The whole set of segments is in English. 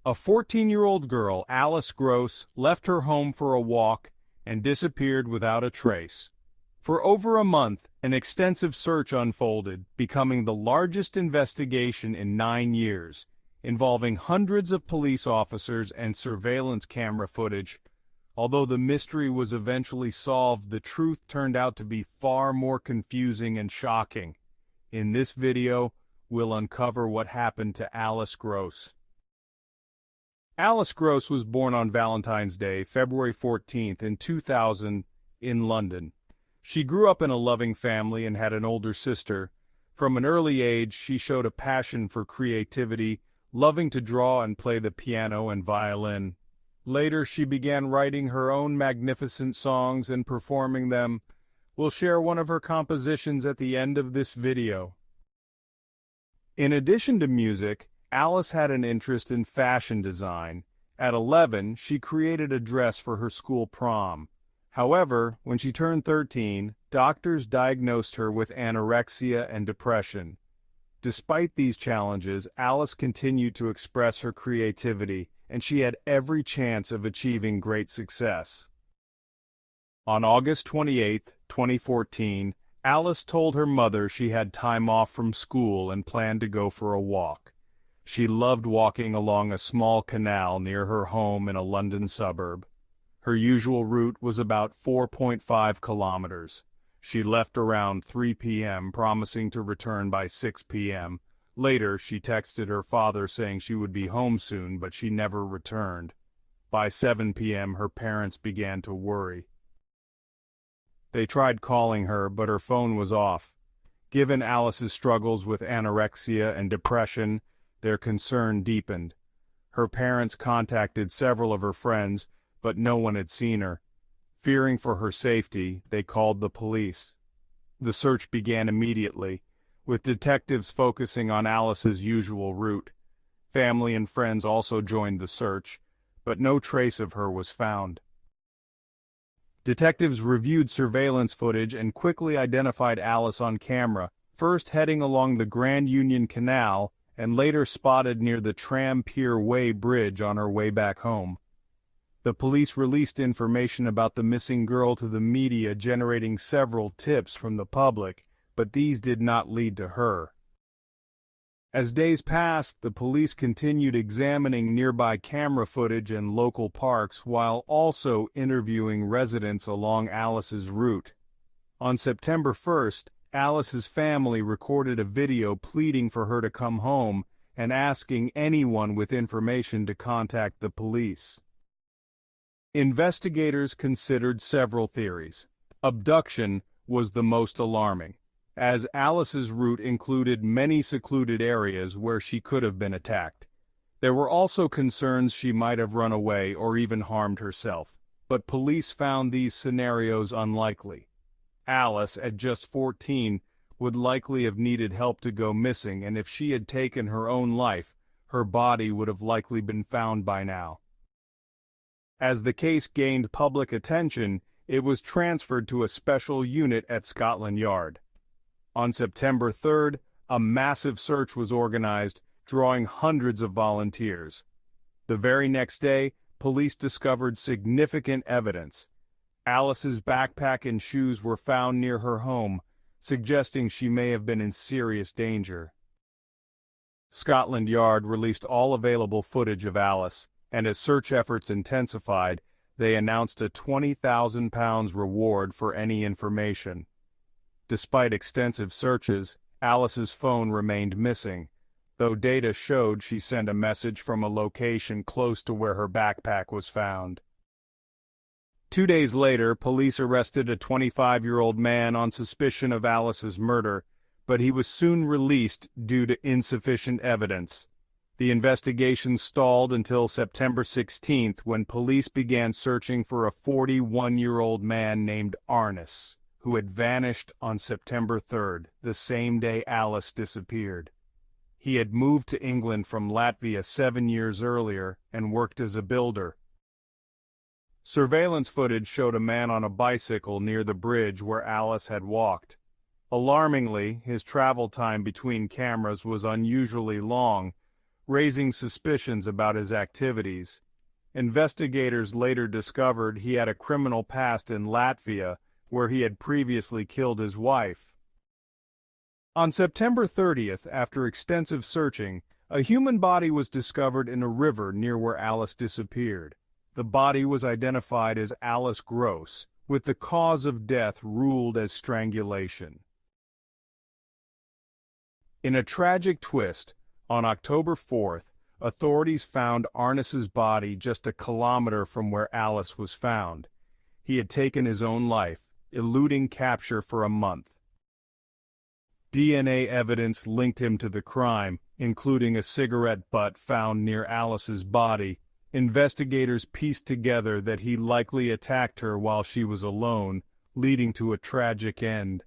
A 14-year-old girl, Alice Gross, left her home for a walk and disappeared without a trace. For over a month, an extensive search unfolded, becoming the largest investigation in 9 years, involving hundreds of police officers and surveillance camera footage. Although the mystery was eventually solved, the truth turned out to be far more confusing and shocking. In this video, we'll uncover what happened to Alice Gross. Alice Gross was born on Valentine's Day, February 14th, in 2000, in London. She grew up in a loving family and had an older sister. From an early age, she showed a passion for creativity, loving to draw and play the piano and violin. Later, she began writing her own magnificent songs and performing them. We'll share one of her compositions at the end of this video. In addition to music, Alice had an interest in fashion design. At 11, she created a dress for her school prom. However, when she turned 13, doctors diagnosed her with anorexia and depression. Despite these challenges, Alice continued to express her creativity, and she had every chance of achieving great success. On August 28, 2014, Alice told her mother she had time off from school and planned to go for a walk. She loved walking along a small canal near her home in a London suburb. Her usual route was about 4.5 kilometers. She left around 3 p.m., promising to return by 6 p.m. Later, she texted her father saying she would be home soon, but she never returned. By 7 p.m., her parents began to worry. They tried calling her, but her phone was off. Given Alice's struggles with anorexia and depression, their concern deepened. Her parents contacted several of her friends, but no one had seen her. Fearing for her safety, they called the police. The search began immediately, with detectives focusing on Alice's usual route. Family and friends also joined the search, but no trace of her was found. Detectives reviewed surveillance footage and quickly identified Alice on camera, first heading along the Grand Union Canal and later spotted near the Tram Pier Way Bridge on her way back home. The police released information about the missing girl to the media, generating several tips from the public, but these did not lead to her. As days passed, the police continued examining nearby camera footage and local parks while also interviewing residents along Alice's route. On September 1st, Alice's family recorded a video pleading for her to come home and asking anyone with information to contact the police. Investigators considered several theories. Abduction was the most alarming, as Alice's route included many secluded areas where she could have been attacked. There were also concerns she might have run away or even harmed herself, but police found these scenarios unlikely. Alice, at just 14, would likely have needed help to go missing, and if she had taken her own life, her body would have likely been found by now. As the case gained public attention, it was transferred to a special unit at Scotland Yard. On September 3rd, a massive search was organized, drawing hundreds of volunteers. The very next day, police discovered significant evidence. Alice's backpack and shoes were found near her home, suggesting she may have been in serious danger. Scotland Yard released all available footage of Alice, and as search efforts intensified, they announced a £20,000 reward for any information. Despite extensive searches, Alice's phone remained missing, though data showed she sent a message from a location close to where her backpack was found. 2 days later, police arrested a 25-year-old man on suspicion of Alice's murder, but he was soon released due to insufficient evidence. The investigation stalled until September 16th, when police began searching for a 41-year-old man named Arnis, who had vanished on September 3rd, the same day Alice disappeared. He had moved to England from Latvia 7 years earlier and worked as a builder. Surveillance footage showed a man on a bicycle near the bridge where Alice had walked. Alarmingly, his travel time between cameras was unusually long, raising suspicions about his activities. Investigators later discovered he had a criminal past in Latvia, where he had previously killed his wife. On September 30th, after extensive searching, a human body was discovered in a river near where Alice disappeared. The body was identified as Alice Gross, with the cause of death ruled as strangulation. In a tragic twist, on October 4th, authorities found Arnis's body just a kilometer from where Alice was found. He had taken his own life, eluding capture for a month. DNA evidence linked him to the crime, including a cigarette butt found near Alice's body. Investigators pieced together that he likely attacked her while she was alone, leading to a tragic end.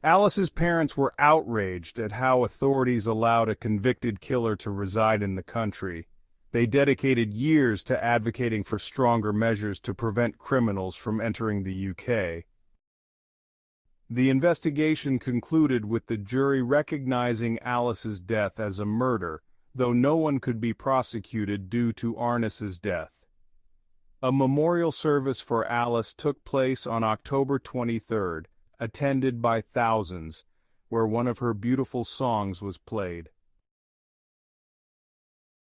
Alice's parents were outraged at how authorities allowed a convicted killer to reside in the country. They dedicated years to advocating for stronger measures to prevent criminals from entering the UK. The investigation concluded with the jury recognizing Alice's death as a murder, though no one could be prosecuted due to Arnis's death. A memorial service for Alice took place on October 23rd, attended by thousands, where one of her beautiful songs was played.